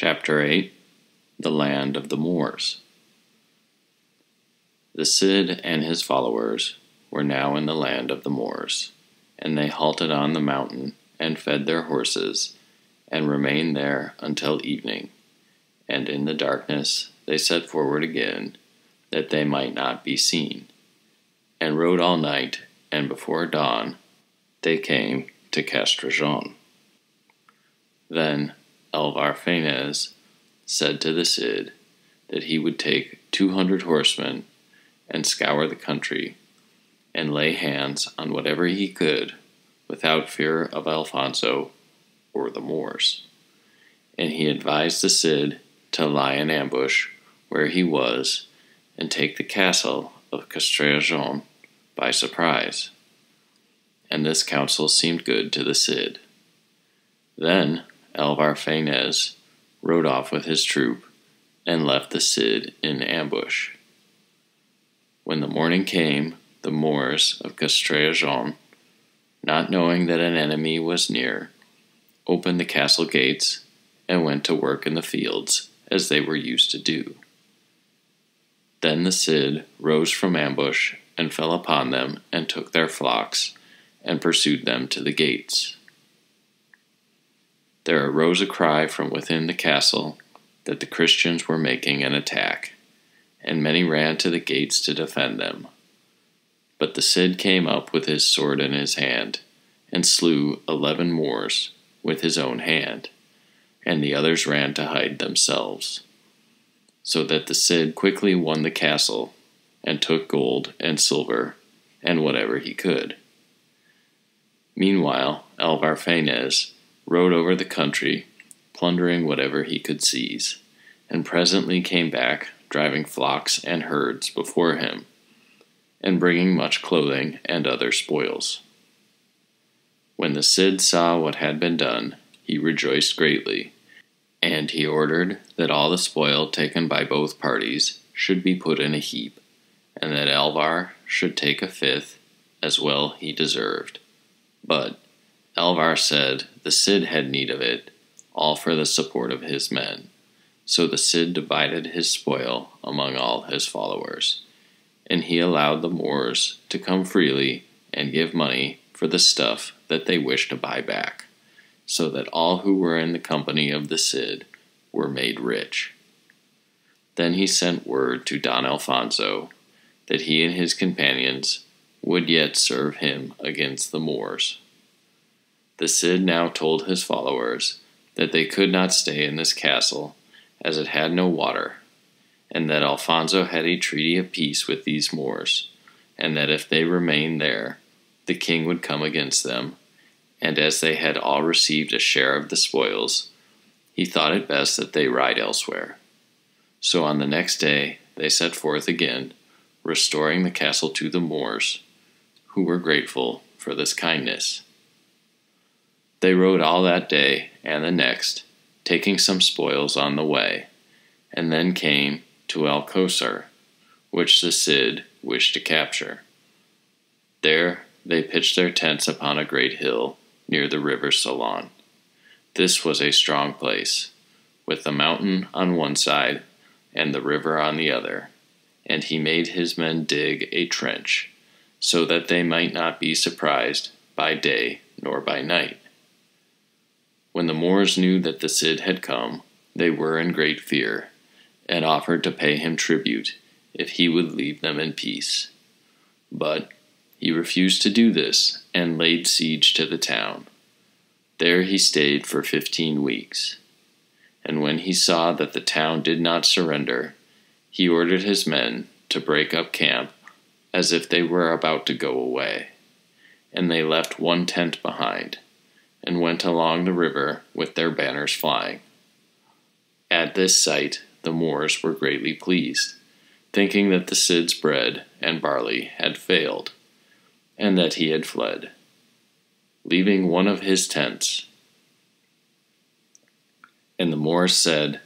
Chapter 8 The Land of the Moors. The Cid and his followers were now in the land of the Moors, and they halted on the mountain and fed their horses, and remained there until evening, and in the darkness they set forward again, that they might not be seen, and rode all night, and before dawn they came to Castilian. Then al-sayyid said to the Cid that he would take 200 horsemen and scour the country, and lay hands on whatever he could, without fear of Alfonso or the Moors. And he advised the Cid to lie in ambush where he was, and take the castle of Castilian by surprise. And this counsel seemed good to the Cid. Then al-sayyid rode off with his troop, and left the Cid in ambush. When the morning came, the Moors of Castilian, not knowing that an enemy was near, opened the castle gates, and went to work in the fields, as they were used to do. Then the Cid rose from ambush, and fell upon them, and took their flocks, and pursued them to the gates. There arose a cry from within the castle that the Christians were making an attack, and many ran to the gates to defend them. But the Cid came up with his sword in his hand, and slew 11 Moors with his own hand, and the others ran to hide themselves. So that the Cid quickly won the castle, and took gold and silver, and whatever he could. Meanwhile al-sayyid rode over the country, plundering whatever he could seize, and presently came back, driving flocks and herds before him, and bringing much clothing and other spoils. When the Cid saw what had been done, he rejoiced greatly, and he ordered that all the spoil taken by both parties should be put in a heap, and that Alvar should take 1/5, as well he deserved. But Alvar said the Cid had need of it, all for the support of his men. So the Cid divided his spoil among all his followers, and he allowed the Moors to come freely and give money for the stuff that they wished to buy back, so that all who were in the company of the Cid were made rich. Then he sent word to Don Alfonso that he and his companions would yet serve him against the Moors. The Cid now told his followers that they could not stay in this castle, as it had no water, and that Alfonso had a treaty of peace with these Moors, and that if they remained there, the king would come against them, and as they had all received a share of the spoils, he thought it best that they ride elsewhere. So on the next day they set forth again, restoring the castle to the Moors, who were grateful for this kindness. They rode all that day and the next, taking some spoils on the way, and then came to Alcosar, which the Cid wished to capture. There they pitched their tents upon a great hill near the river Salon. This was a strong place, with the mountain on one side and the river on the other, and he made his men dig a trench, so that they might not be surprised by day nor by night. When the Moors knew that the Cid had come, they were in great fear, and offered to pay him tribute if he would leave them in peace. But he refused to do this, and laid siege to the town. There he stayed for 15 weeks. And when he saw that the town did not surrender, he ordered his men to break up camp as if they were about to go away. And they left one tent behind, and went along the river with their banners flying. At this sight the Moors were greatly pleased, thinking that the Cid's bread and barley had failed, and that he had fled, leaving one of his tents. And the Moors said,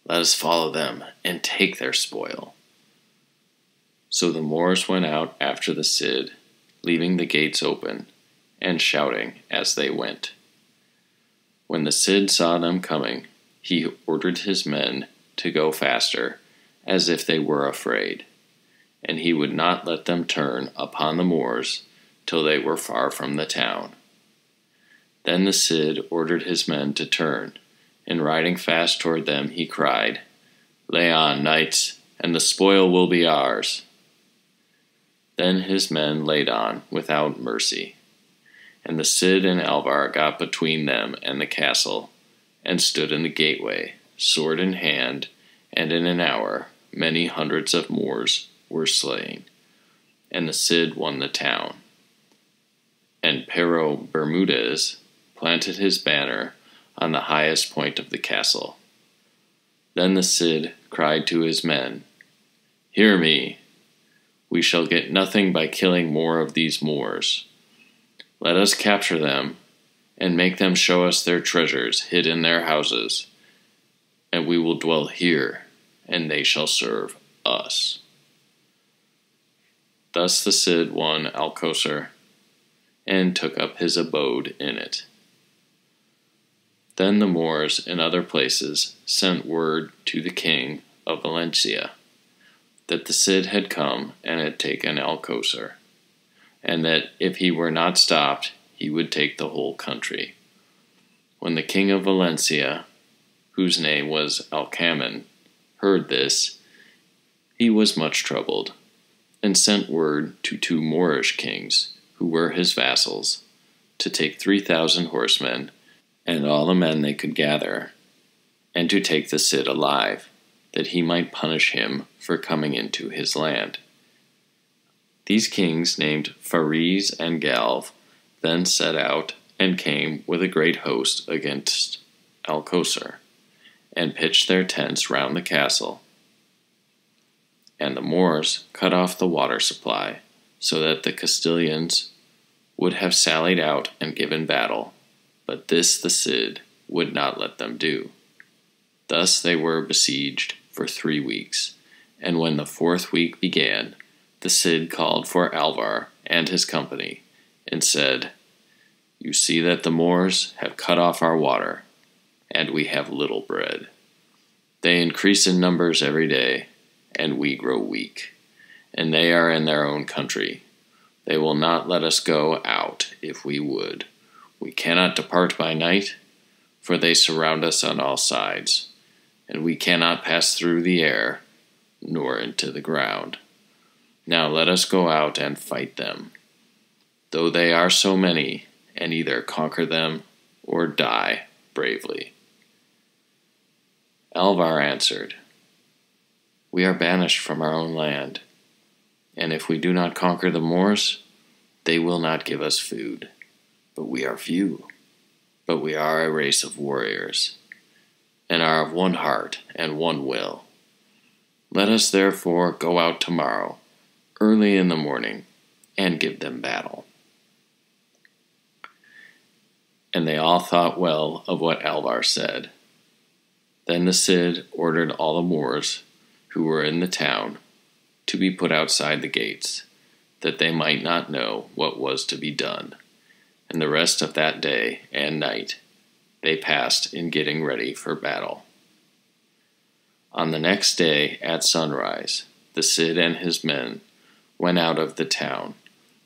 "Let us follow them and take their spoil." So the Moors went out after the Cid, leaving the gates open, and shouting as they went. When the Cid saw them coming, he ordered his men to go faster, as if they were afraid, and he would not let them turn upon the Moors till they were far from the town. Then the Cid ordered his men to turn, and riding fast toward them, he cried, "Lay on, knights, and the spoil will be ours." Then his men laid on without mercy, and the Cid and Alvar got between them and the castle, and stood in the gateway, sword in hand, and in an hour many hundreds of Moors were slain, and the Cid won the town. And Pero Bermudez planted his banner on the highest point of the castle. Then the Cid cried to his men, "Hear me! We shall get nothing by killing more of these Moors. Let us capture them, and make them show us their treasures hid in their houses, and we will dwell here, and they shall serve us." Thus the Cid won Alcocer, and took up his abode in it. Then the Moors in other places sent word to the king of Valencia that the Cid had come and had taken Alcocer, and that if he were not stopped, he would take the whole country. When the king of Valencia, whose name was Alcamin, heard this, he was much troubled, and sent word to 2 Moorish kings, who were his vassals, to take 3,000 horsemen, and all the men they could gather, and to take the Cid alive, that he might punish him for coming into his land. These kings, named Fariz and Galv, then set out and came with a great host against Alcocer, and pitched their tents round the castle. And the Moors cut off the water supply, so that the Castilians would have sallied out and given battle, but this the Cid would not let them do. Thus they were besieged for 3 weeks, and when the 4th week began, the Cid called for Alvar and his company, and said, "You see that the Moors have cut off our water, and we have little bread. They increase in numbers every day, and we grow weak, and they are in their own country. They will not let us go out if we would. We cannot depart by night, for they surround us on all sides, and we cannot pass through the air, nor into the ground. Now let us go out and fight them, though they are so many, and either conquer them or die bravely." Alvar answered, "We are banished from our own land, and if we do not conquer the Moors, they will not give us food. But we are few, but we are a race of warriors, and are of one heart and one will. Let us therefore go out tomorrow, early in the morning, and give them battle." And they all thought well of what Alvar said. Then the Cid ordered all the Moors who were in the town to be put outside the gates, that they might not know what was to be done. And the rest of that day and night they passed in getting ready for battle. On the next day at sunrise, the Cid and his men went out of the town,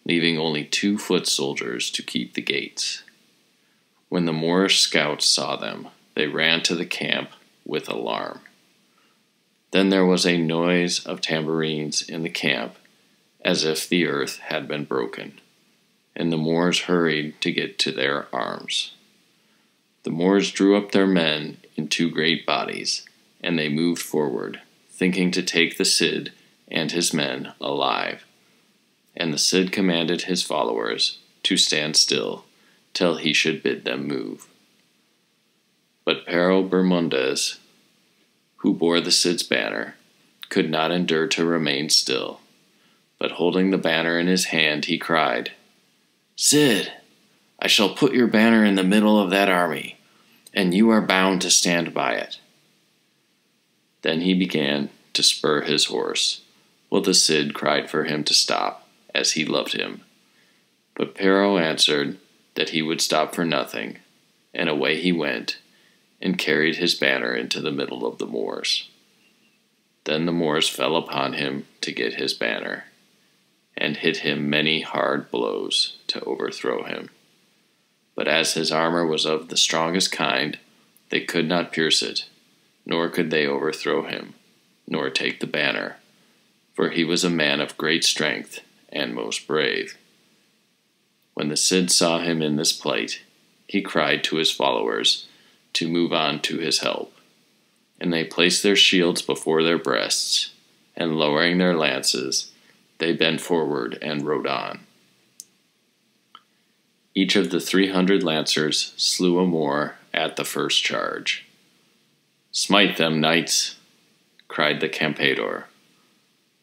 leaving only 2 foot soldiers to keep the gates. When the Moorish scouts saw them, they ran to the camp with alarm. Then there was a noise of tambourines in the camp, as if the earth had been broken, and the Moors hurried to get to their arms. The Moors drew up their men in 2 great bodies, and they moved forward, thinking to take the Cid and his men alive. And the Cid commanded his followers to stand still till he should bid them move. But Pero Bermudez, who bore the Cid's banner, could not endure to remain still, but holding the banner in his hand, he cried, "Cid, I shall put your banner in the middle of that army, and you are bound to stand by it." Then he began to spur his horse, while the Cid cried for him to stop, as he loved him. But Pero answered that he would stop for nothing, and away he went, and carried his banner into the middle of the Moors. Then the Moors fell upon him to get his banner, and hit him many hard blows to overthrow him. But as his armor was of the strongest kind, they could not pierce it, nor could they overthrow him, nor take the banner, for he was a man of great strength and most brave. When the Cid saw him in this plight, he cried to his followers to move on to his help. And they placed their shields before their breasts, and lowering their lances, they bent forward and rode on. Each of the 300 lancers slew a Moor at the first charge. "Smite them, knights!" cried the Campeador.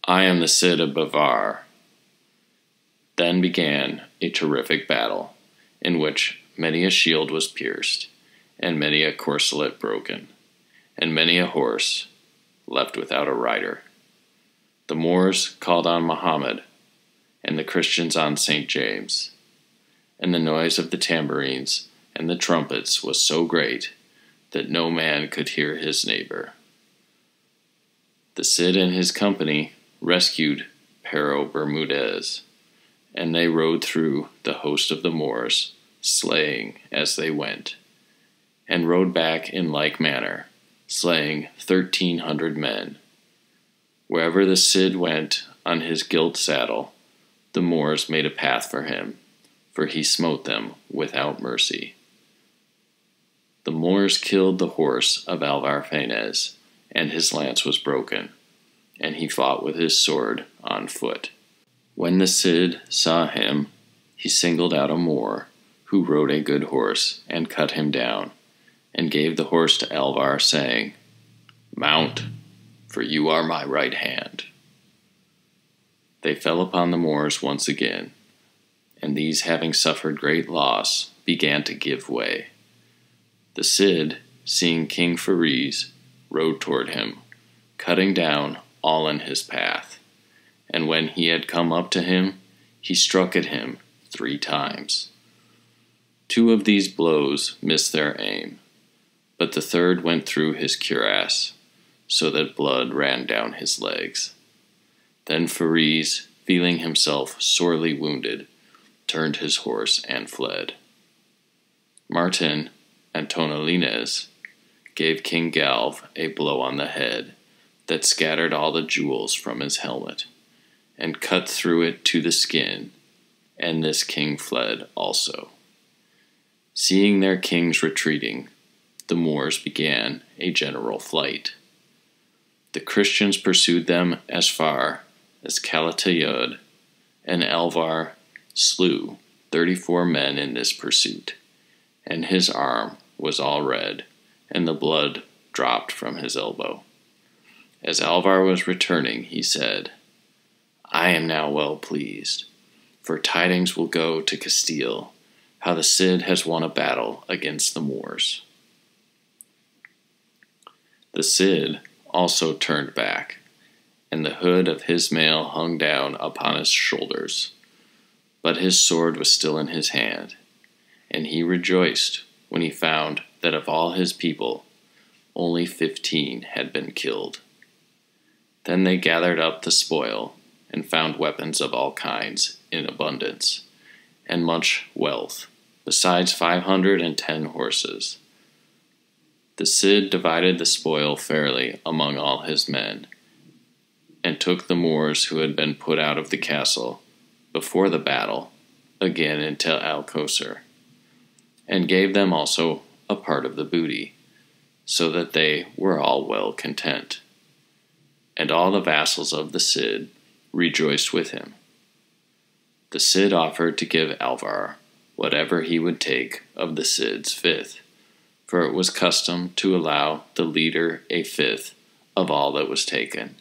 "I am the Cid of Bivar." Then began a terrific battle, in which many a shield was pierced, and many a corselet broken, and many a horse left without a rider. The Moors called on Mohammed, and the Christians on St. James, and the noise of the tambourines and the trumpets was so great that no man could hear his neighbor. The Cid and his company rescued Pero Bermudez, and they rode through the host of the Moors, slaying as they went, and rode back in like manner, slaying 1,300 men. Wherever the Cid went on his gilt saddle, the Moors made a path for him, for he smote them without mercy. The Moors killed the horse of Alvar Fanez, and his lance was broken, and he fought with his sword on foot. When the Cid saw him, he singled out a Moor, who rode a good horse, and cut him down, and gave the horse to Alvar, saying, "Mount, for you are my right hand." They fell upon the Moors once again, and these, having suffered great loss, began to give way. The Cid, seeing King Fariz, rode toward him, cutting down all in his path, and when he had come up to him, he struck at him 3 times. 2 of these blows missed their aim, but the third went through his cuirass, so that blood ran down his legs. Then Fariz, feeling himself sorely wounded, turned his horse and fled. Martin and Tonalines gave King Galv a blow on the head that scattered all the jewels from his helmet, and cut through it to the skin, and this king fled also. Seeing their kings retreating, the Moors began a general flight. The Christians pursued them as far as Calatayud, and Alvar slew 34 men in this pursuit, and his arm was all red, and the blood dropped from his elbow. As Alvar was returning, he said, "I am now well pleased, for tidings will go to Castile, how the Cid has won a battle against the Moors." The Cid also turned back, and the hood of his mail hung down upon his shoulders, but his sword was still in his hand, and he rejoiced when he found that of all his people only 15 had been killed. Then they gathered up the spoil, and found weapons of all kinds in abundance, and much wealth, besides 510 horses. The Cid divided the spoil fairly among all his men, and took the Moors who had been put out of the castle before the battle again into Alcocer, and gave them also a part of the booty, so that they were all well content. And all the vassals of the Cid rejoiced with him. The Cid offered to give Alvar whatever he would take of the Cid's 5th, for it was custom to allow the leader a 5th of all that was taken.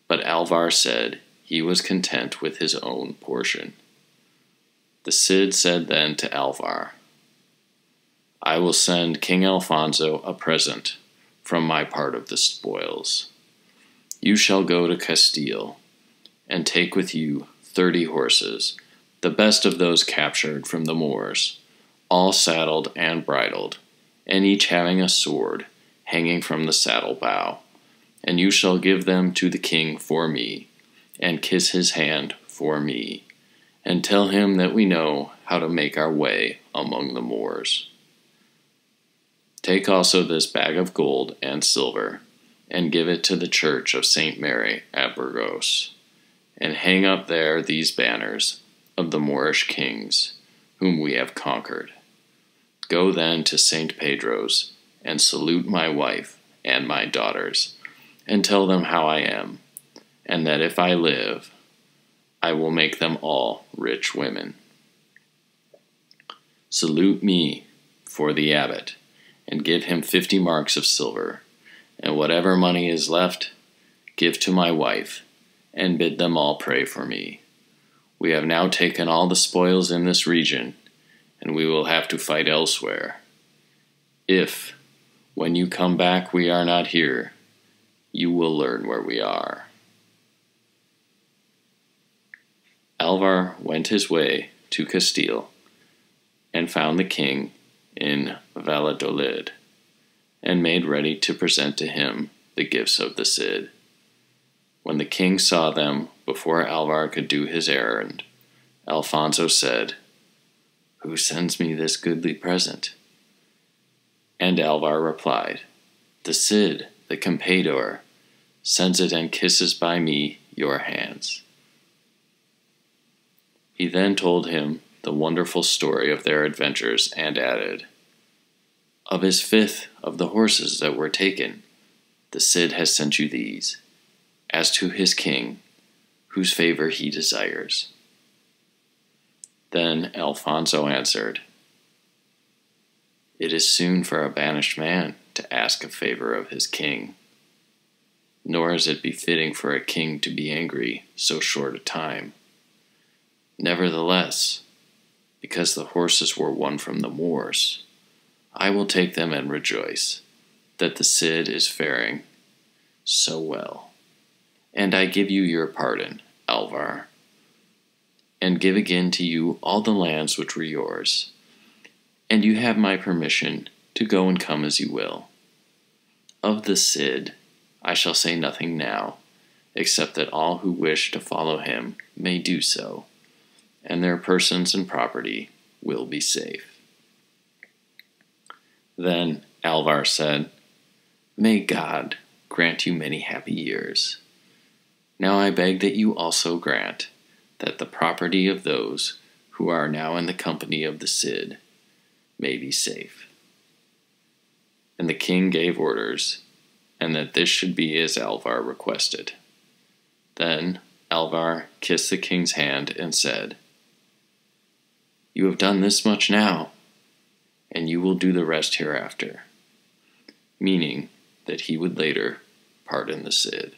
But Alvar said he was content with his own portion. The Cid said then to Alvar, "I will send King Alfonso a present from my part of the spoils. You shall go to Castile, and take with you 30 horses, the best of those captured from the Moors, all saddled and bridled, and each having a sword hanging from the saddle bow. And you shall give them to the king for me, and kiss his hand for me, and tell him that we know how to make our way among the Moors. Take also this bag of gold and silver, and give it to the church of St. Mary at Burgos, and hang up there these banners of the Moorish kings, whom we have conquered. Go then to St. Pedro's, and salute my wife and my daughters, and tell them how I am, and that if I live, I will make them all rich women. Salute me for the abbot, and give him 50 marks of silver, and whatever money is left, give to my wife, and bid them all pray for me. We have now taken all the spoils in this region, and we will have to fight elsewhere. If, when you come back, we are not here, you will learn where we are. Alvar went his way to Castile, and found the king in Valladolid, and made ready to present to him the gifts of the Cid. When the king saw them, before Alvar could do his errand, Alfonso said, "Who sends me this goodly present?" And Alvar replied, "The Cid, the Campeador, sends it and kisses by me your hands." He then told him the wonderful story of their adventures, and added, "Of his 5th of the horses that were taken, the Cid has sent you these, as to his king, whose favor he desires." Then Alfonso answered, "It is soon for a banished man to ask a favor of his king, nor is it befitting for a king to be angry so short a time. Nevertheless, because the horses were won from the Moors, I will take them and rejoice that the Cid is faring so well. And I give you your pardon, Alvar, and give again to you all the lands which were yours, and you have my permission to go and come as you will. Of the Cid I shall say nothing now, except that all who wish to follow him may do so, and their persons and property will be safe." Then Alvar said, "May God grant you many happy years. Now I beg that you also grant that the property of those who are now in the company of the Cid may be safe." And the king gave orders, and that this should be as Alvar requested. Then Alvar kissed the king's hand and said, "You have done this much now, and you will do the rest hereafter," meaning that he would later pardon the Cid.